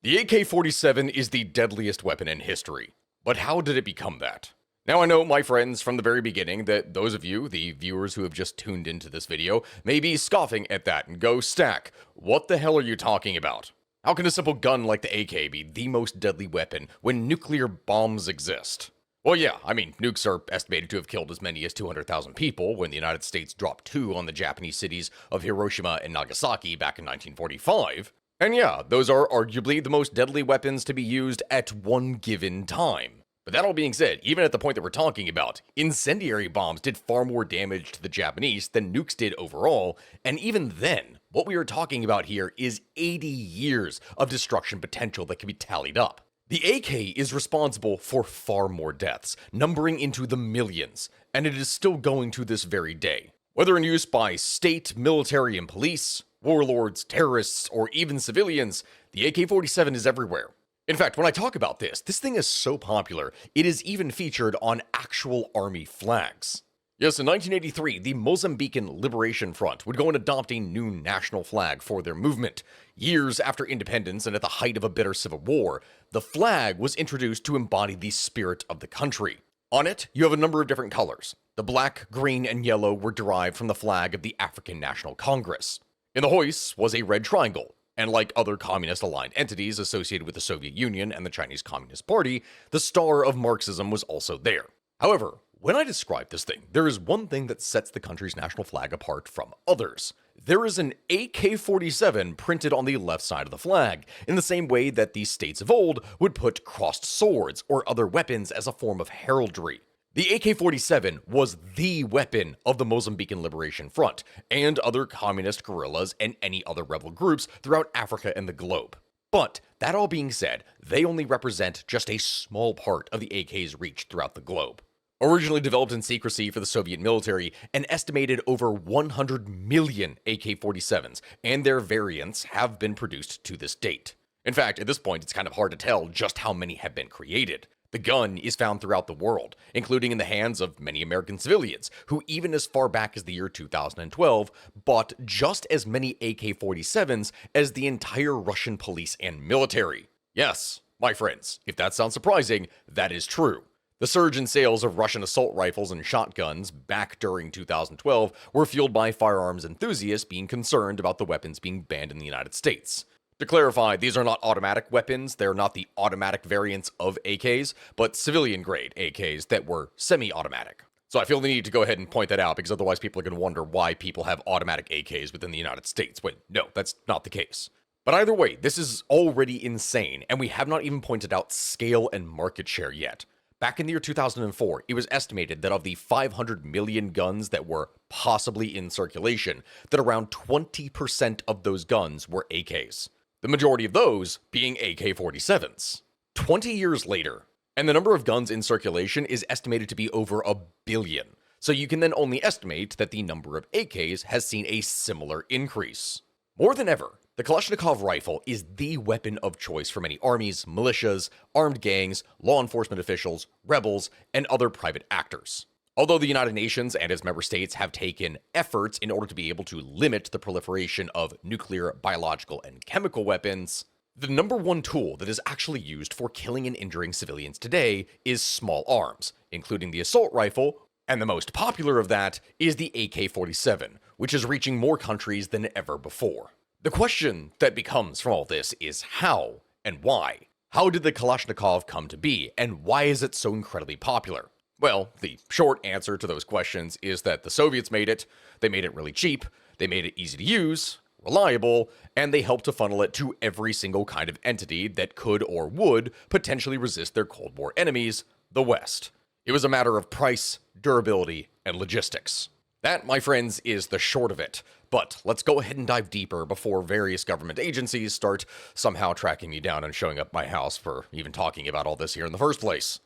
The AK-47 is the deadliest weapon in history, but how did it become that? Now I know, my friends, from the very beginning that those of you, the viewers who have just tuned into this video, may be scoffing at that and go, Stack, what the hell are you talking about? How can a simple gun like the AK be the most deadly weapon when nuclear bombs exist? Well, yeah, I mean, nukes are estimated to have killed as many as 200,000 people when the United States dropped 2 on the Japanese cities of Hiroshima and Nagasaki back in 1945. And yeah, those are arguably the most deadly weapons to be used at one given time. But that all being said, even at the point that we're talking about, incendiary bombs did far more damage to the Japanese than nukes did overall, and even then, what we are talking about here is 80 years of destruction potential that can be tallied up. The AK is responsible for far more deaths, numbering into the millions, and it is still going to this very day. Whether in use by state, military, and police, warlords, terrorists, or even civilians, the AK-47 is everywhere. In fact, when I talk about this thing is so popular, it is even featured on actual army flags. Yes, in 1983, the Mozambican Liberation Front would go and adopt a new national flag for their movement. Years after independence and at the height of a bitter civil war, the flag was introduced to embody the spirit of the country. On it, you have a number of different colors. The black, green, and yellow were derived from the flag of the African National Congress. In the hoist was a red triangle, and like other communist-aligned entities associated with the Soviet Union and the Chinese Communist Party, the star of Marxism was also there. However, when I describe this thing, there is one thing that sets the country's national flag apart from others. There is an AK-47 printed on the left side of the flag, in the same way that the states of old would put crossed swords or other weapons as a form of heraldry. The AK-47 was the weapon of the Mozambican Liberation Front, and other communist guerrillas and any other rebel groups throughout Africa and the globe. But, that all being said, they only represent just a small part of the AK's reach throughout the globe. Originally developed in secrecy for the Soviet military, an estimated over 100 million AK-47s and their variants have been produced to this date. In fact, at this point, it's kind of hard to tell just how many have been created. The gun is found throughout the world, including in the hands of many American civilians, who even as far back as the year 2012, bought just as many AK-47s as the entire Russian police and military. Yes, my friends, if that sounds surprising, that is true. The surge in sales of Russian assault rifles and shotguns back during 2012 were fueled by firearms enthusiasts being concerned about the weapons being banned in the United States. To clarify, these are not automatic weapons, they're not the automatic variants of AKs, but civilian-grade AKs that were semi-automatic. So I feel the need to go ahead and point that out, because otherwise people are going to wonder why people have automatic AKs within the United States, when no, that's not the case. But either way, this is already insane, and we have not even pointed out scale and market share yet. Back in the year 2004, it was estimated that of the 500 million guns that were possibly in circulation, that around 20% of those guns were AKs. The majority of those being AK-47s. 20 years later, and the number of guns in circulation is estimated to be over 1 billion. So you can then only estimate that the number of AKs has seen a similar increase. More than ever, the Kalashnikov rifle is the weapon of choice for many armies, militias, armed gangs, law enforcement officials, rebels, and other private actors. Although the United Nations and its member states have taken efforts in order to be able to limit the proliferation of nuclear, biological, and chemical weapons, the number one tool that is actually used for killing and injuring civilians today is small arms, including the assault rifle, and the most popular of that is the AK-47, which is reaching more countries than ever before. The question that becomes from all this is how and why? How did the Kalashnikov come to be, and why is it so incredibly popular? Well, the short answer to those questions is that the Soviets made it, they made it really cheap, they made it easy to use, reliable, and they helped to funnel it to every single kind of entity that could or would potentially resist their Cold War enemies, the West. It was a matter of price, durability, and logistics. That, my friends, is the short of it. But let's go ahead and dive deeper before various government agencies start somehow tracking me down and showing up my house for even talking about all this here in the first place.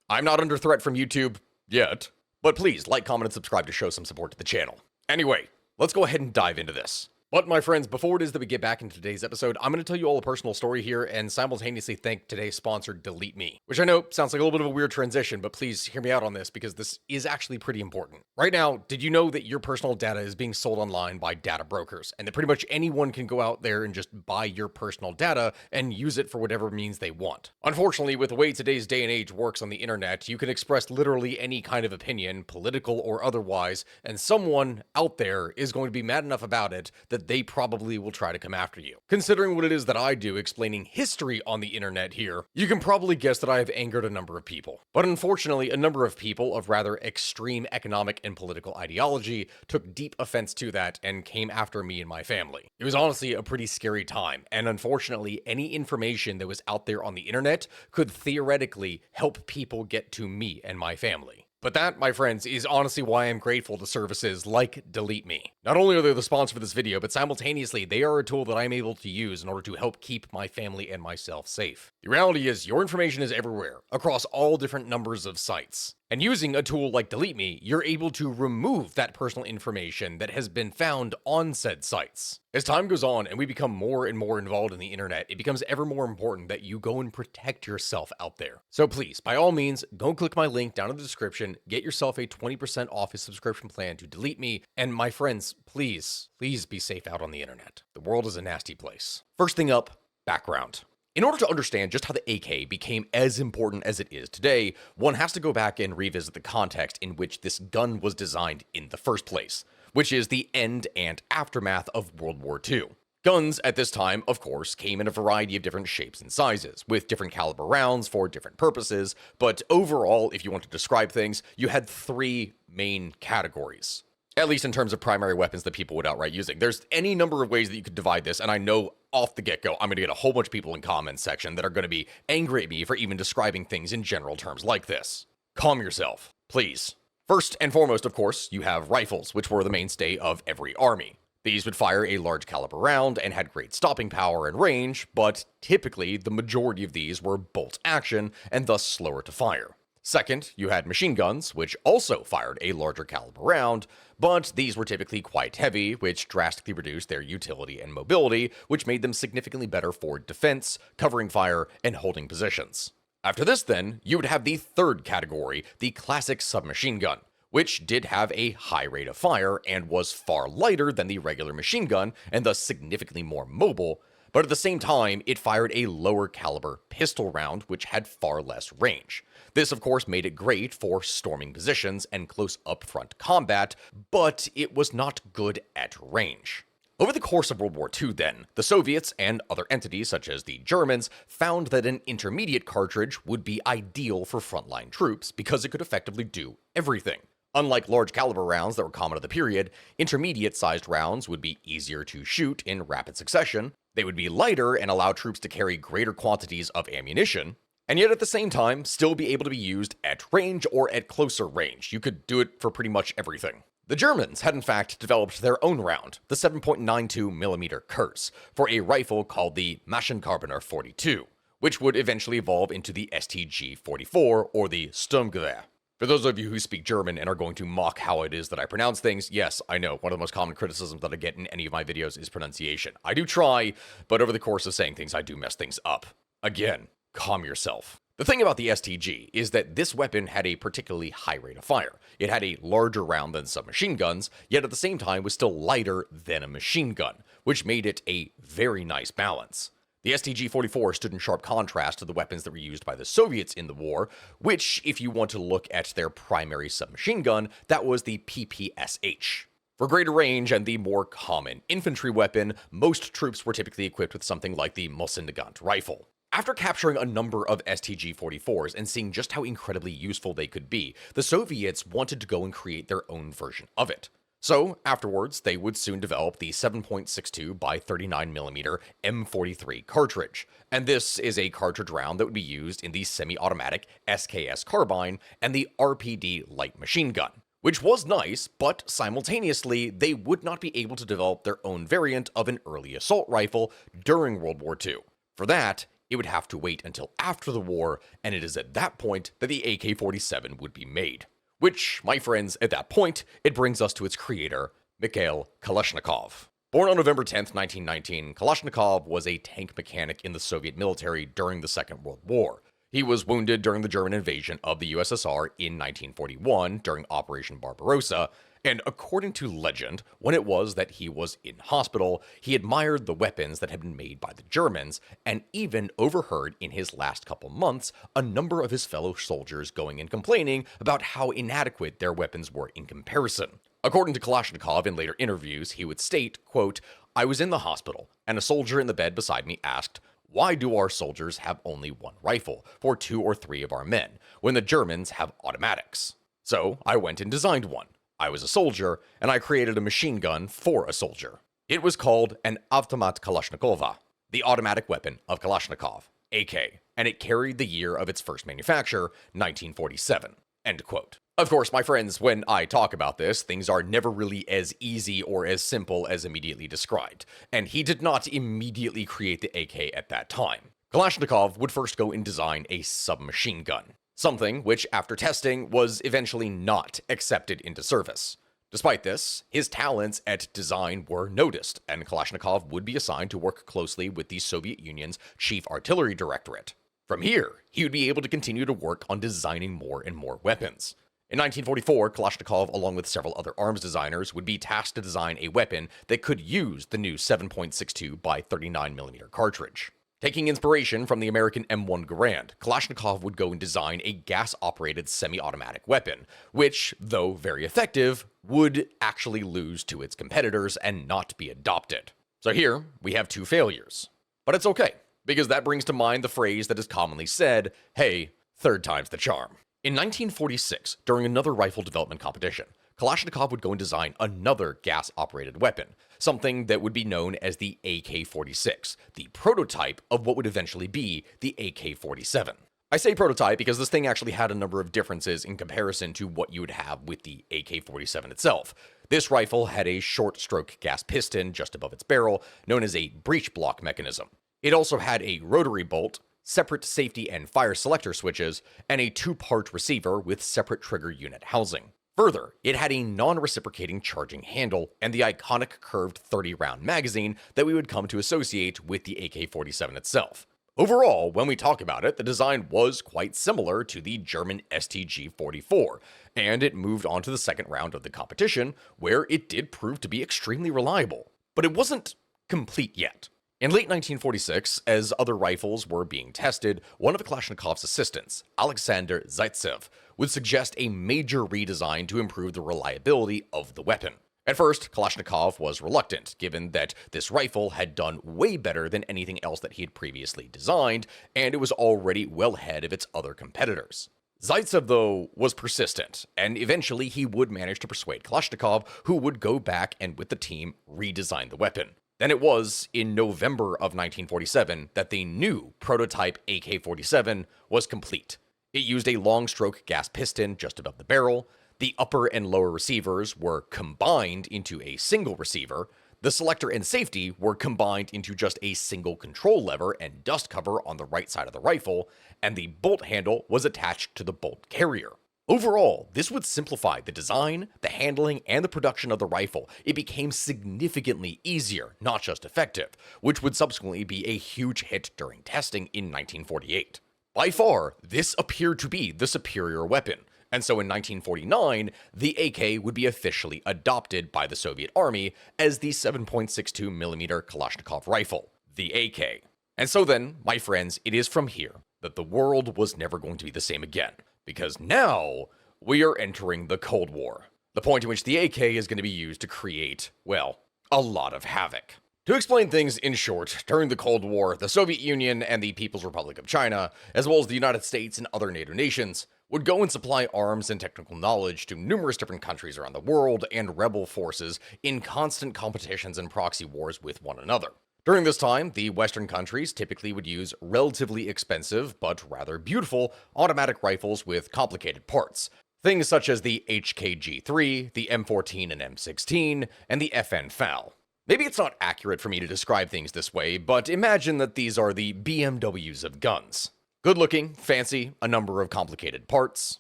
I'm not under threat from YouTube yet, but please like, comment, and subscribe to show some support to the channel. Anyway, let's go ahead and dive into this. But my friends, before it is that we get back into today's episode, I'm going to tell you all a personal story here and simultaneously thank today's sponsor, Delete Me, which I know sounds like a little bit of a weird transition, but please hear me out on this because this is actually pretty important. Right now, did you know that your personal data is being sold online by data brokers and that pretty much anyone can go out there and just buy your personal data and use it for whatever means they want? Unfortunately, with the way today's day and age works on the internet, you can express literally any kind of opinion, political or otherwise, and someone out there is going to be mad enough about it that they probably will try to come after you. Considering what it is that I do explaining history on the internet here, you can probably guess that I have angered a number of people. But unfortunately, a number of people of rather extreme economic and political ideology took deep offense to that and came after me and my family. It was honestly a pretty scary time, and unfortunately, any information that was out there on the internet could theoretically help people get to me and my family. But that, my friends, is honestly why I'm grateful to services like Delete Me. Not only are they the sponsor for this video, but simultaneously, they are a tool that I'm able to use in order to help keep my family and myself safe. The reality is, your information is everywhere, across all different numbers of sites. And using a tool like Delete Me, you're able to remove that personal information that has been found on said sites. As time goes on and we become more and more involved in the internet, it becomes ever more important that you go and protect yourself out there. So please, by all means, go click my link down in the description, get yourself a 20% off his subscription plan to Delete Me, and my friends, please be safe out on the internet. The world is a nasty place. First thing up, background. In order to understand just how the AK became as important as it is today, one has to go back and revisit the context in which this gun was designed in the first place, which is the end and aftermath of World War II. Guns at this time, of course, came in a variety of different shapes and sizes, with different caliber rounds for different purposes, but overall, if you want to describe things, you had three main categories. At least in terms of primary weapons that people would outright using. There's any number of ways that you could divide this, and I know off the get-go, I'm going to get a whole bunch of people in comments section that are going to be angry at me for even describing things in general terms like this. Calm yourself, please. First and foremost, of course, you have rifles, which were the mainstay of every army. These would fire a large caliber round and had great stopping power and range, but typically the majority of these were bolt action and thus slower to fire. Second, you had machine guns, which also fired a larger caliber round, but these were typically quite heavy, which drastically reduced their utility and mobility, which made them significantly better for defense, covering fire, and holding positions. After this then, you would have the third category, the classic submachine gun, which did have a high rate of fire and was far lighter than the regular machine gun, and thus significantly more mobile, but at the same time, it fired a lower caliber pistol round, which had far less range. This, of course, made it great for storming positions and close up-front combat, but it was not good at range. Over the course of World War II, then, the Soviets and other entities, such as the Germans, found that an intermediate cartridge would be ideal for frontline troops because it could effectively do everything. Unlike large caliber rounds that were common of the period, intermediate-sized rounds would be easier to shoot in rapid succession, they would be lighter and allow troops to carry greater quantities of ammunition, and yet at the same time, still be able to be used at range or at closer range. You could do it for pretty much everything. The Germans had in fact developed their own round, the 7.92mm Kurz, for a rifle called the Maschinenkarabiner 42, which would eventually evolve into the STG-44 or the Sturmgewehr. For those of you who speak German and are going to mock how it is that I pronounce things, yes, I know, one of the most common criticisms that I get in any of my videos is pronunciation. I do try, but over the course of saying things, I do mess things up. Again, calm yourself. The thing about the STG is that this weapon had a particularly high rate of fire. It had a larger round than submachine guns, yet at the same time was still lighter than a machine gun, which made it a very nice balance. The STG-44 stood in sharp contrast to the weapons that were used by the Soviets in the war, which, if you want to look at their primary submachine gun, that was the PPSH. For greater range and the more common infantry weapon, most troops were typically equipped with something like the Mosin-Nagant rifle. After capturing a number of STG-44s and seeing just how incredibly useful they could be, the Soviets wanted to go and create their own version of it. So, afterwards, they would soon develop the 7.62 by 39mm M43 cartridge, and this is a cartridge round that would be used in the semi-automatic SKS carbine and the RPD light machine gun, which was nice, but simultaneously, they would not be able to develop their own variant of an early assault rifle during World War II. For that, it would have to wait until after the war, and it is at that point that the AK-47 would be made. Which, my friends, at that point, it brings us to its creator, Mikhail Kalashnikov. Born on November 10th, 1919, Kalashnikov was a tank mechanic in the Soviet military during the Second World War. He was wounded during the German invasion of the USSR in 1941 during Operation Barbarossa, and according to legend, when it was that he was in hospital, he admired the weapons that had been made by the Germans, and even overheard in his last couple months a number of his fellow soldiers going and complaining about how inadequate their weapons were in comparison. According to Kalashnikov in later interviews, he would state, quote, "I was in the hospital, and a soldier in the bed beside me asked, 'Why do our soldiers have only one rifle for 2 or 3 of our men, when the Germans have automatics?' So I went and designed one. I was a soldier, and I created a machine gun for a soldier. It was called an Automat Kalashnikova, the automatic weapon of Kalashnikov, AK, and it carried the year of its first manufacture, 1947. End quote. Of course, my friends, when I talk about this, things are never really as easy or as simple as immediately described, and he did not immediately create the AK at that time. Kalashnikov would first go and design a submachine gun, something which, after testing, was eventually not accepted into service. Despite this, his talents at design were noticed, and Kalashnikov would be assigned to work closely with the Soviet Union's Chief Artillery Directorate. From here, he would be able to continue to work on designing more and more weapons. In 1944, Kalashnikov, along with several other arms designers, would be tasked to design a weapon that could use the new 7.62 by 39mm cartridge. Taking inspiration from the American M1 Garand, Kalashnikov would go and design a gas-operated semi-automatic weapon, which, though very effective, would actually lose to its competitors and not be adopted. So here, we have 2 failures. But it's okay, because that brings to mind the phrase that is commonly said, "Hey, third time's the charm." In 1946, during another rifle development competition, Kalashnikov would go and design another gas-operated weapon, something that would be known as the AK-46, the prototype of what would eventually be the AK-47. I say prototype because this thing actually had a number of differences in comparison to what you would have with the AK-47 itself. This rifle had a short-stroke gas piston just above its barrel, known as a breech block mechanism. It also had a rotary bolt, separate safety and fire selector switches, and a 2-part receiver with separate trigger unit housing. Further, it had a non-reciprocating charging handle and the iconic curved 30-round magazine that we would come to associate with the AK-47 itself. Overall, when we talk about it, the design was quite similar to the German STG-44, and it moved on to the second round of the competition, where it did prove to be extremely reliable. But it wasn't complete yet. In late 1946, as other rifles were being tested, one of Kalashnikov's assistants, Alexander Zaitsev, would suggest a major redesign to improve the reliability of the weapon. At first, Kalashnikov was reluctant, given that this rifle had done way better than anything else that he had previously designed, and it was already well ahead of its other competitors. Zaitsev, though, was persistent, and eventually he would manage to persuade Kalashnikov, who would go back and, with the team, redesign the weapon. Then it was in November of 1947 that the new prototype AK-47 was complete. It used a long-stroke gas piston just above the barrel, the upper and lower receivers were combined into a single receiver, the selector and safety were combined into just a single control lever and dust cover on the right side of the rifle, and the bolt handle was attached to the bolt carrier. Overall, this would simplify the design, the handling, and the production of the rifle. It became significantly easier, not just effective, which would subsequently be a huge hit during testing in 1948. By far, this appeared to be the superior weapon, and so in 1949, the AK would be officially adopted by the Soviet Army as the 7.62mm Kalashnikov rifle, the AK. And so then, my friends, it is from here that the world was never going to be the same again. Because now, we are entering the Cold War, the point in which the AK is going to be used to create, well, a lot of havoc. To explain things in short, during the Cold War, the Soviet Union and the People's Republic of China, as well as the United States and other NATO nations, would go and supply arms and technical knowledge to numerous different countries around the world and rebel forces in constant competitions and proxy wars with one another. During this time, the Western countries typically would use relatively expensive, but rather beautiful, automatic rifles with complicated parts. Things such as the HKG-3, the M14 and M16, and the FN FAL. Maybe it's not accurate for me to describe things this way, but imagine that these are the BMWs of guns. Good looking, fancy, a number of complicated parts.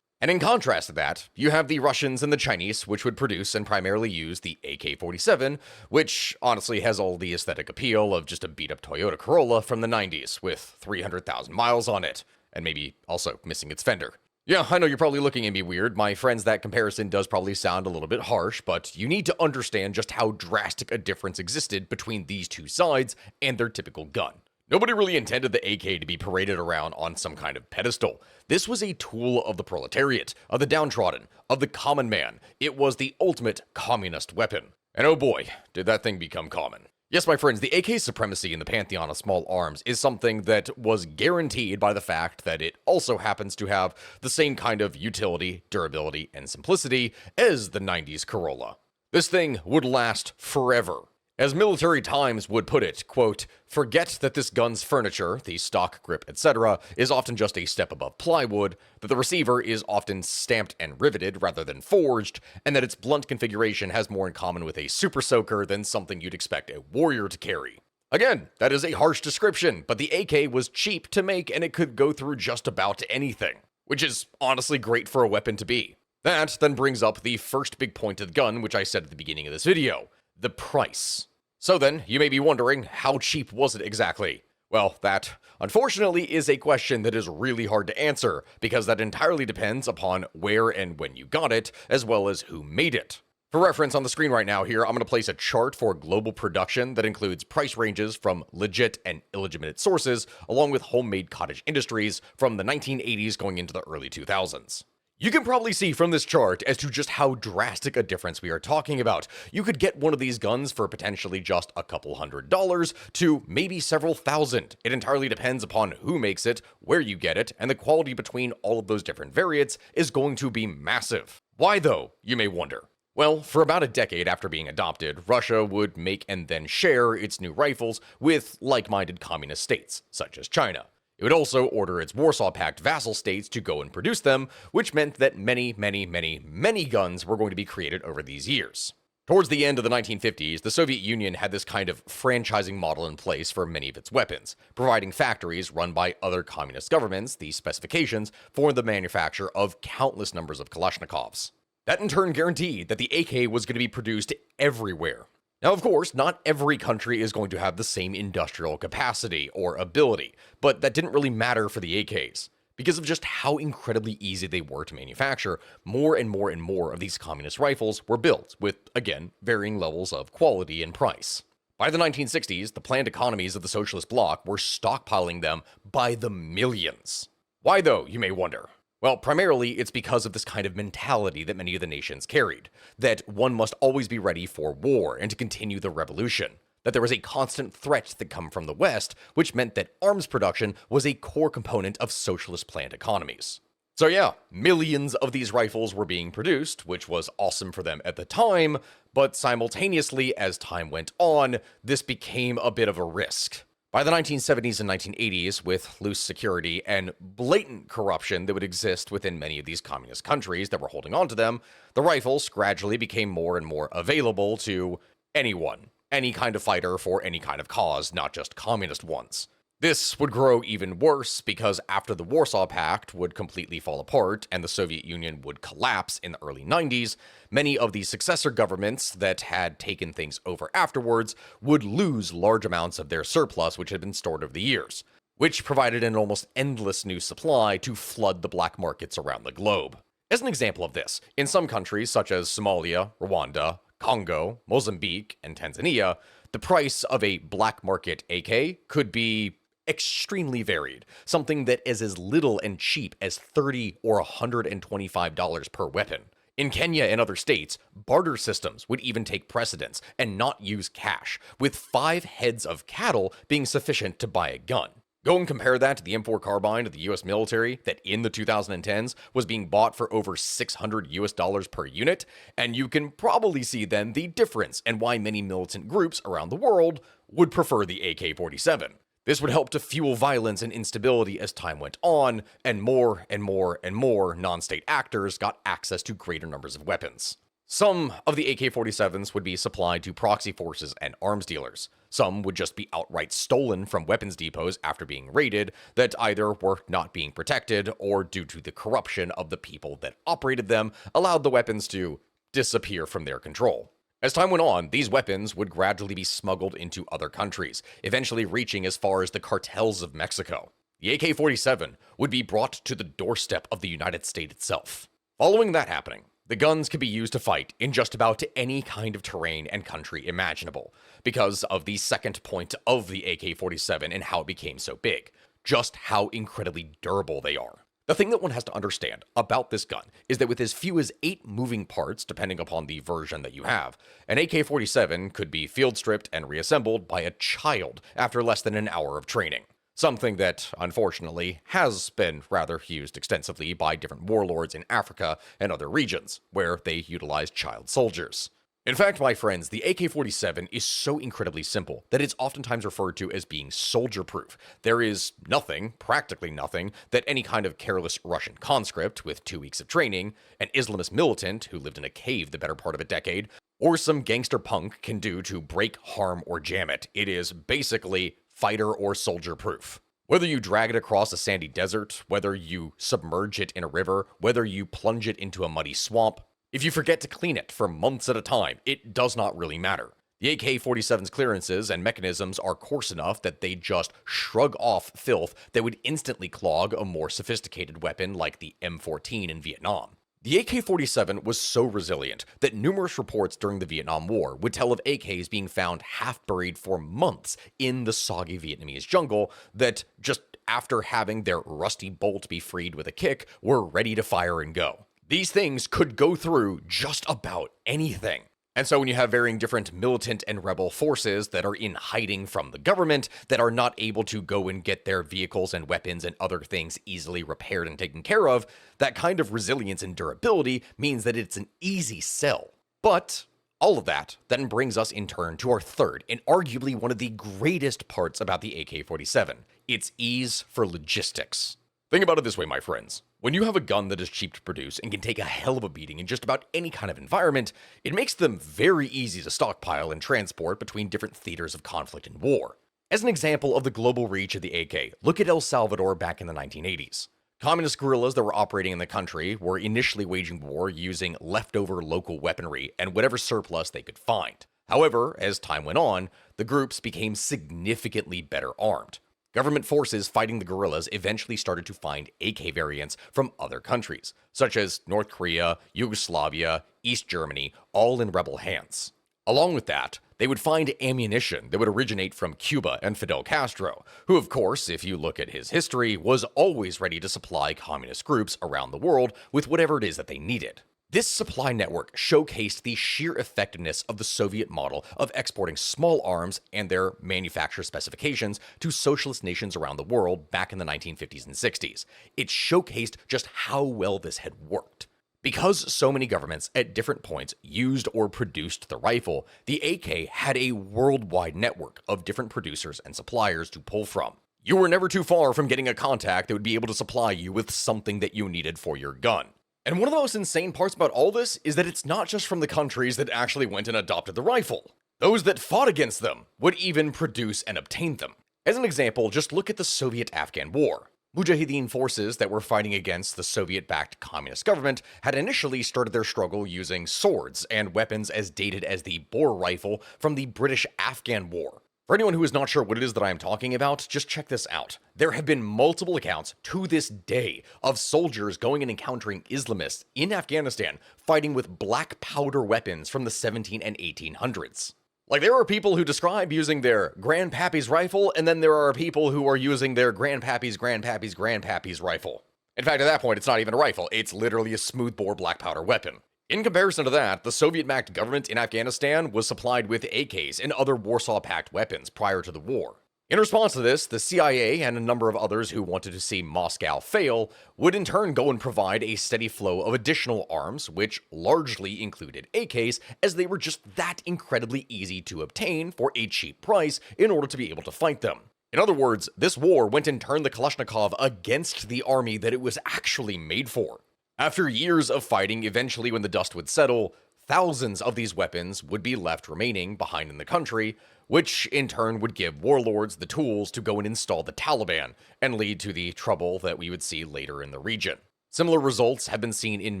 And in contrast to that, you have the Russians and the Chinese, which would produce and primarily use the AK-47, which honestly has all the aesthetic appeal of just a beat-up Toyota Corolla from the 90s with 300,000 miles on it, and maybe also missing its fender. Yeah, I know you're probably looking at me weird. My friends, that comparison does probably sound a little bit harsh, but you need to understand just how drastic a difference existed between these two sides and their typical gun. Nobody really intended the AK to be paraded around on some kind of pedestal. This was a tool of the proletariat, of the downtrodden, of the common man. It was the ultimate communist weapon. And oh boy, did that thing become common. Yes, my friends, the AK's supremacy in the pantheon of small arms is something that was guaranteed by the fact that it also happens to have the same kind of utility, durability, and simplicity as the 90s Corolla. This thing would last forever. As Military Times would put it, quote, "Forget that this gun's furniture, the stock, grip, etc., is often just a step above plywood, that the receiver is often stamped and riveted rather than forged, and that its blunt configuration has more in common with a super soaker than something you'd expect a warrior to carry." Again, that is a harsh description, but the AK was cheap to make and it could go through just about anything, which is honestly great for a weapon to be. That then brings up the first big point of the gun, which I said at the beginning of this video, the price. So then, you may be wondering, how cheap was it exactly? Well, that, unfortunately, is a question that is really hard to answer, because that entirely depends upon where and when you got it, as well as who made it. For reference, on the screen right now here, I'm going to place a chart for global production that includes price ranges from legit and illegitimate sources, along with homemade cottage industries from the 1980s going into the early 2000s. You can probably see from this chart as to just how drastic a difference we are talking about. You could get one of these guns for potentially just a couple $100 to maybe several thousand. It entirely depends upon who makes it, where you get it, and the quality between all of those different variants is going to be massive. Why though, you may wonder? Well, for about a decade after being adopted, Russia would make and then share its new rifles with like-minded communist states, such as China. It would also order its Warsaw Pact vassal states to go and produce them, which meant that many guns were going to be created over these years. Towards the end of the 1950s, the Soviet Union had this kind of franchising model in place for many of its weapons, providing factories run by other communist governments the specifications for the manufacture of countless numbers of Kalashnikovs. That in turn guaranteed that the AK was going to be produced everywhere. Now, of course, not every country is going to have the same industrial capacity or ability, but that didn't really matter for the AKs. Because of just how incredibly easy they were to manufacture, more and more of these communist rifles were built, with, again, varying levels of quality and price. By the 1960s, the planned economies of the socialist bloc were stockpiling them by the millions. Why though, you may wonder? Well, primarily, it's because of this kind of mentality that many of the nations carried, that one must always be ready for war and to continue the revolution, that there was a constant threat that come from the West, which meant that arms production was a core component of socialist planned economies. So yeah, millions of these rifles were being produced, which was awesome for them at the time, but simultaneously, as time went on, this became a bit of a risk. By the 1970s and 1980s, with loose security and blatant corruption that would exist within many of these communist countries that were holding on to them, the rifles gradually became more and more available to anyone, any kind of fighter for any kind of cause, not just communist ones. This would grow even worse because after the Warsaw Pact would completely fall apart and the Soviet Union would collapse in the early 90s, many of the successor governments that had taken things over afterwards would lose large amounts of their surplus which had been stored over the years, which provided an almost endless new supply to flood the black markets around the globe. As an example of this, in some countries such as Somalia, Rwanda, Congo, Mozambique, and Tanzania, the price of a black market AK could be extremely varied, something that is as little and cheap as $30 or $125 per weapon. In Kenya and other states, barter systems would even take precedence and not use cash, with 5 heads of cattle being sufficient to buy a gun. Go and compare that to the M4 carbine of the US military that in the 2010s was being bought for over $600 per unit, and you can probably see then the difference and why many militant groups around the world would prefer the AK-47. This would help to fuel violence and instability as time went on, and more non-state actors got access to greater numbers of weapons. Some of the AK-47s would be supplied to proxy forces and arms dealers. Some would just be outright stolen from weapons depots after being raided that either were not being protected or, due to the corruption of the people that operated them, allowed the weapons to disappear from their control. As time went on, these weapons would gradually be smuggled into other countries, eventually reaching as far as the cartels of Mexico. The AK-47 would be brought to the doorstep of the United States itself. Following that happening, the guns could be used to fight in just about any kind of terrain and country imaginable, because of the second point of the AK-47 and how it became so big, just how incredibly durable they are. The thing that one has to understand about this gun is that with as few as 8 moving parts, depending upon the version that you have, an AK-47 could be field stripped and reassembled by a child after less than an hour of training. Something that, unfortunately, has been rather used extensively by different warlords in Africa and other regions, where they utilize child soldiers. In fact, my friends, the AK-47 is so incredibly simple that it's oftentimes referred to as being soldier-proof. There is nothing, practically nothing, that any kind of careless Russian conscript with 2 weeks of training, an Islamist militant who lived in a cave the better part of a decade, or some gangster punk can do to break, harm, or jam it. It is basically fighter or soldier proof. Whether you drag it across a sandy desert, whether you submerge it in a river, whether you plunge it into a muddy swamp, if you forget to clean it for months at a time, it does not really matter. The AK-47's clearances and mechanisms are coarse enough that they just shrug off filth that would instantly clog a more sophisticated weapon like the M14 in Vietnam. The AK-47 was so resilient that numerous reports during the Vietnam War would tell of AKs being found half-buried for months in the soggy Vietnamese jungle that, just after having their rusty bolt be freed with a kick, were ready to fire and go. These things could go through just about anything. And so when you have varying different militant and rebel forces that are in hiding from the government, that are not able to go and get their vehicles and weapons and other things easily repaired and taken care of, that kind of resilience and durability means that it's an easy sell. But all of that then brings us in turn to our third and arguably one of the greatest parts about the AK-47, its ease for logistics. Think about it this way, my friends. When you have a gun that is cheap to produce and can take a hell of a beating in just about any kind of environment, it makes them very easy to stockpile and transport between different theaters of conflict and war. As an example of the global reach of the AK, look at El Salvador back in the 1980s. Communist guerrillas that were operating in the country were initially waging war using leftover local weaponry and whatever surplus they could find. However, as time went on, the groups became significantly better armed. Government forces fighting the guerrillas eventually started to find AK variants from other countries, such as North Korea, Yugoslavia, East Germany, all in rebel hands. Along with that, they would find ammunition that would originate from Cuba and Fidel Castro, who of course, if you look at his history, was always ready to supply communist groups around the world with whatever it is that they needed. This supply network showcased the sheer effectiveness of the Soviet model of exporting small arms and their manufacturer specifications to socialist nations around the world back in the 1950s and 60s. It showcased just how well this had worked. Because so many governments at different points used or produced the rifle, the AK had a worldwide network of different producers and suppliers to pull from. You were never too far from getting a contact that would be able to supply you with something that you needed for your gun. And one of the most insane parts about all this is that it's not just from the countries that actually went and adopted the rifle. Those that fought against them would even produce and obtain them. As an example, just look at the Soviet-Afghan War. Mujahideen forces that were fighting against the Soviet-backed communist government had initially started their struggle using swords and weapons as dated as the Boer rifle from the British-Afghan War. For anyone who is not sure what it is that I am talking about, just check this out. There have been multiple accounts to this day of soldiers going and encountering Islamists in Afghanistan fighting with black powder weapons from the 17 and 1800s. Like, there are people who describe using their grandpappy's rifle, and then there are people who are using their grandpappy's rifle. In fact, at that point, it's not even a rifle, it's literally a smoothbore black powder weapon. In comparison to that, the Soviet-backed government in Afghanistan was supplied with AKs and other Warsaw Pact weapons prior to the war. In response to this, the CIA and a number of others who wanted to see Moscow fail would in turn go and provide a steady flow of additional arms, which largely included AKs, as they were just that incredibly easy to obtain for a cheap price in order to be able to fight them. In other words, this war went and turned the Kalashnikov against the army that it was actually made for. After years of fighting, eventually when the dust would settle, thousands of these weapons would be left remaining behind in the country, which in turn would give warlords the tools to go and install the Taliban and lead to the trouble that we would see later in the region. Similar results have been seen in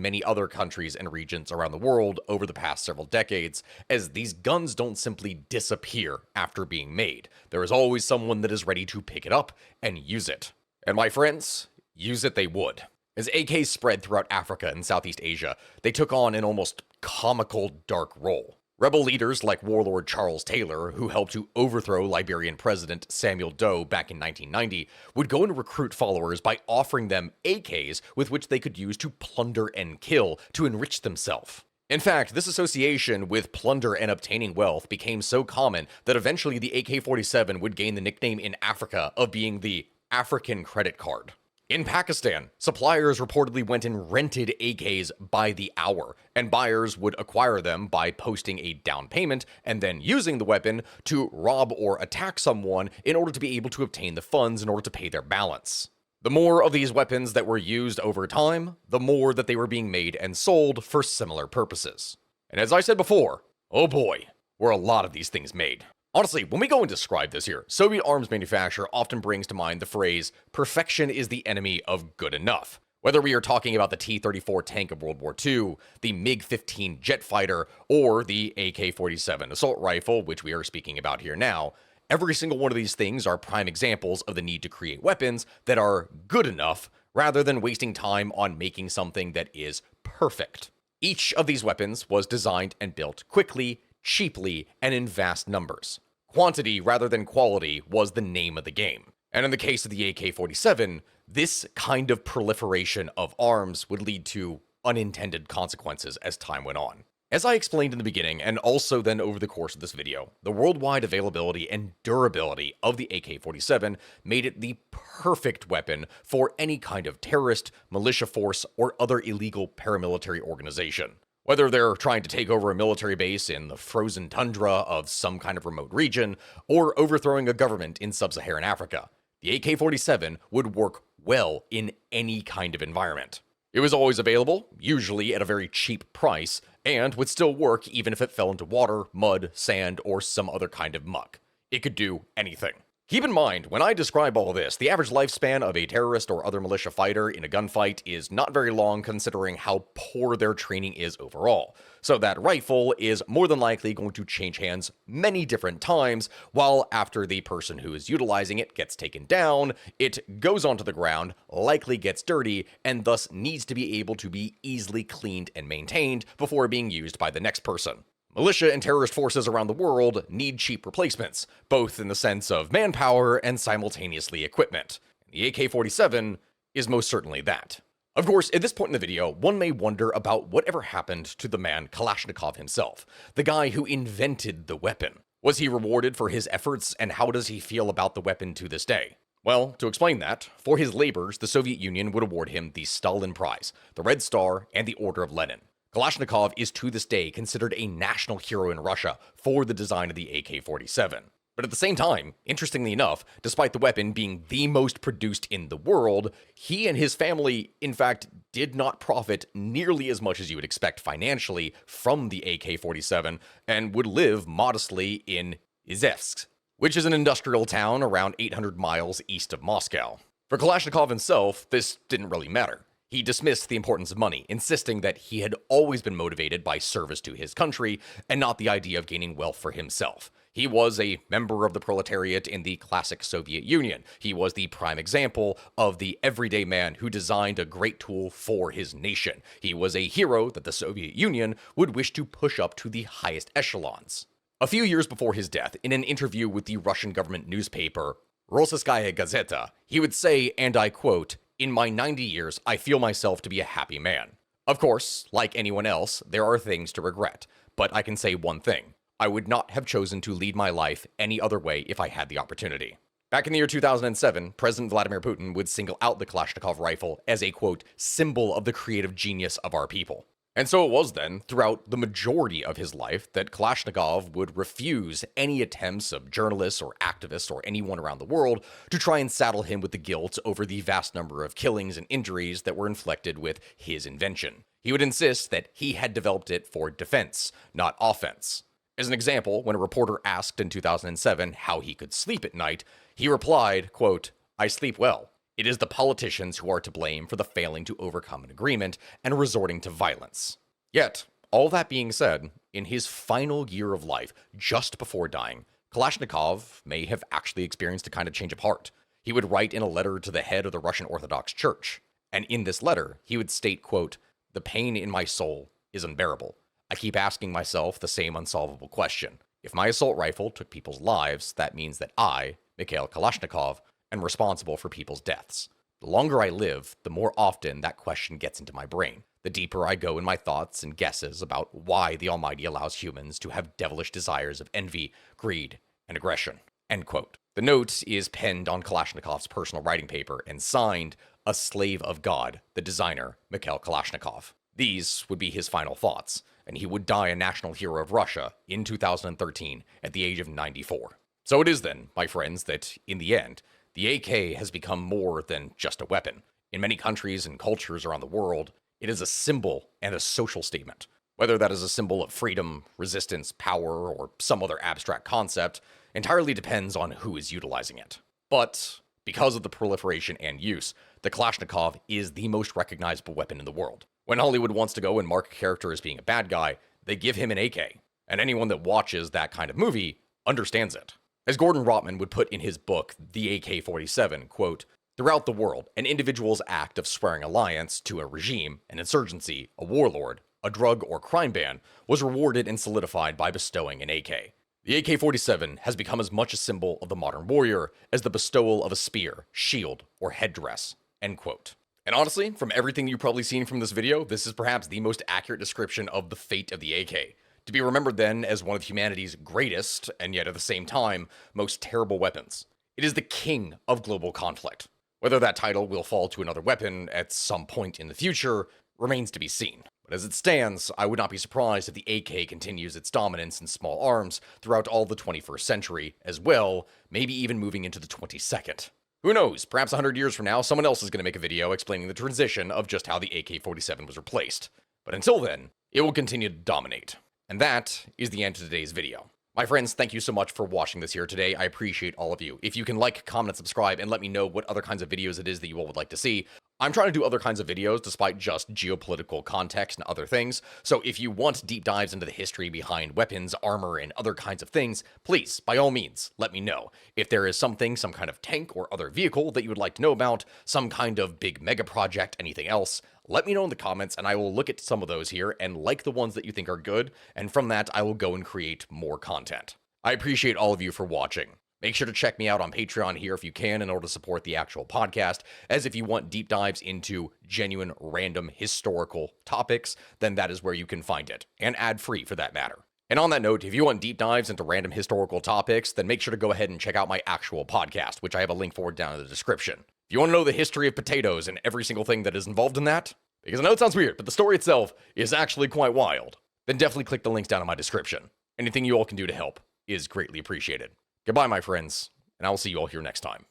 many other countries and regions around the world over the past several decades, as these guns don't simply disappear after being made. There is always someone that is ready to pick it up and use it. And my friends, use it they would. As AKs spread throughout Africa and Southeast Asia, they took on an almost comical dark role. Rebel leaders like warlord Charles Taylor, who helped to overthrow Liberian President Samuel Doe back in 1990, would go and recruit followers by offering them AKs with which they could use to plunder and kill to enrich themselves. In fact, this association with plunder and obtaining wealth became so common that eventually the AK-47 would gain the nickname in Africa of being the African credit card. In Pakistan, suppliers reportedly went and rented AKs by the hour, and buyers would acquire them by posting a down payment and then using the weapon to rob or attack someone in order to be able to obtain the funds in order to pay their balance. The more of these weapons that were used over time, the more that they were being made and sold for similar purposes. And as I said before, oh boy, were a lot of these things made. Honestly, when we go and describe this here, Soviet arms manufacture often brings to mind the phrase, perfection is the enemy of good enough. Whether we are talking about the T-34 tank of World War II, the MiG-15 jet fighter, or the AK-47 assault rifle, which we are speaking about here now, every single one of these things are prime examples of the need to create weapons that are good enough, rather than wasting time on making something that is perfect. Each of these weapons was designed and built quickly, cheaply, and in vast numbers. Quantity rather than quality was the name of the game. And in the case of the AK-47, this kind of proliferation of arms would lead to unintended consequences as time went on. As I explained in the beginning, and also then over the course of this video, the worldwide availability and durability of the AK-47 made it the perfect weapon for any kind of terrorist, militia force, or other illegal paramilitary organization. Whether they're trying to take over a military base in the frozen tundra of some kind of remote region, or overthrowing a government in sub-Saharan Africa, the AK-47 would work well in any kind of environment. It was always available, usually at a very cheap price, and would still work even if it fell into water, mud, sand, or some other kind of muck. It could do anything. Keep in mind, when I describe all this, the average lifespan of a terrorist or other militia fighter in a gunfight is not very long considering how poor their training is overall. So that rifle is more than likely going to change hands many different times, while after the person who is utilizing it gets taken down, it goes onto the ground, likely gets dirty, and thus needs to be able to be easily cleaned and maintained before being used by the next person. Militia and terrorist forces around the world need cheap replacements, both in the sense of manpower and simultaneously equipment. The AK-47 is most certainly that. Of course, at this point in the video, one may wonder about whatever happened to the man Kalashnikov himself, the guy who invented the weapon. Was he rewarded for his efforts, and how does he feel about the weapon to this day? Well, to explain that, for his labors, the Soviet Union would award him the Stalin Prize, the Red Star, and the Order of Lenin. Kalashnikov is to this day considered a national hero in Russia for the design of the AK-47. But at the same time, interestingly enough, despite the weapon being the most produced in the world, he and his family, in fact, did not profit nearly as much as you would expect financially from the AK-47, and would live modestly in Izhevsk, which is an industrial town around 800 miles east of Moscow. For Kalashnikov himself, this didn't really matter. He dismissed the importance of money, insisting that he had always been motivated by service to his country and not the idea of gaining wealth for himself. He was a member of the proletariat in the classic Soviet Union. He was the prime example of the everyday man who designed a great tool for his nation. He was a hero that the Soviet Union would wish to push up to the highest echelons. A few years before his death, in an interview with the Russian government newspaper, Rossiyskaya Gazeta, he would say, and I quote, "In my 90 years, I feel myself to be a happy man. Of course, like anyone else, there are things to regret, but I can say one thing. I would not have chosen to lead my life any other way if I had the opportunity." Back in the year 2007, President Vladimir Putin would single out the Kalashnikov rifle as a, quote, symbol of the creative genius of our people. And so it was then, throughout the majority of his life, that Kalashnikov would refuse any attempts of journalists or activists or anyone around the world to try and saddle him with the guilt over the vast number of killings and injuries that were inflicted with his invention. He would insist that he had developed it for defense, not offense. As an example, when a reporter asked in 2007 how he could sleep at night, he replied, quote, "I sleep well. It is the politicians who are to blame for the failing to overcome an agreement and resorting to violence." Yet, all that being said, in his final year of life, just before dying, Kalashnikov may have actually experienced a kind of change of heart. He would write in a letter to the head of the Russian Orthodox Church, and in this letter, he would state, quote, "The pain in my soul is unbearable. I keep asking myself the same unsolvable question. If my assault rifle took people's lives, that means that I, Mikhail Kalashnikov, am responsible for people's deaths. The longer I live, the more often that question gets into my brain. The deeper I go in my thoughts and guesses about why the Almighty allows humans to have devilish desires of envy, greed, and aggression." End quote. The note is penned on Kalashnikov's personal writing paper and signed, "A slave of God, the designer, Mikhail Kalashnikov." These would be his final thoughts, and he would die a national hero of Russia in 2013 at the age of 94. So it is then, my friends, that in the end, the AK has become more than just a weapon. In many countries and cultures around the world, it is a symbol and a social statement. Whether that is a symbol of freedom, resistance, power, or some other abstract concept entirely depends on who is utilizing it. But because of the proliferation and use, the Kalashnikov is the most recognizable weapon in the world. When Hollywood wants to go and mark a character as being a bad guy, they give him an AK. And anyone that watches that kind of movie understands it. As Gordon Rotman would put in his book, The AK47, quote, "Throughout the world, an individual's act of swearing alliance to a regime, an insurgency, a warlord, a drug or crime ban was rewarded and solidified by bestowing an AK. The AK-47 has become as much a symbol of the modern warrior as the bestowal of a spear, shield, or headdress." End quote. And honestly, from everything you've probably seen from this video, this is perhaps the most accurate description of the fate of the AK. To be remembered then as one of humanity's greatest, and yet at the same time, most terrible weapons. It is the king of global conflict. Whether that title will fall to another weapon at some point in the future remains to be seen. But as it stands, I would not be surprised if the AK continues its dominance in small arms throughout all the 21st century as well, maybe even moving into the 22nd. Who knows, perhaps 100 years from now, someone else is going to make a video explaining the transition of just how the AK-47 was replaced. But until then, it will continue to dominate. And that is the end of today's video. My friends, thank you so much for watching this here today. I appreciate all of you. If you can like, comment, and subscribe, and let me know what other kinds of videos it is that you all would like to see. I'm trying to do other kinds of videos despite just geopolitical context and other things. So if you want deep dives into the history behind weapons, armor, and other kinds of things, please, by all means, let me know. If there is something, some kind of tank or other vehicle that you would like to know about, some kind of big mega project, anything else, let me know in the comments and I will look at some of those here and like the ones that you think are good. And from that, I will go and create more content. I appreciate all of you for watching. Make sure to check me out on Patreon here if you can in order to support the actual podcast, as if you want deep dives into genuine, random, historical topics, then that is where you can find it, and ad-free for that matter. And on that note, if you want deep dives into random historical topics, then make sure to go ahead and check out my actual podcast, which I have a link for down in the description. If you want to know the history of potatoes and every single thing that is involved in that, because I know it sounds weird, but the story itself is actually quite wild, then definitely click the links down in my description. Anything you all can do to help is greatly appreciated. Goodbye, my friends, and I will see you all here next time.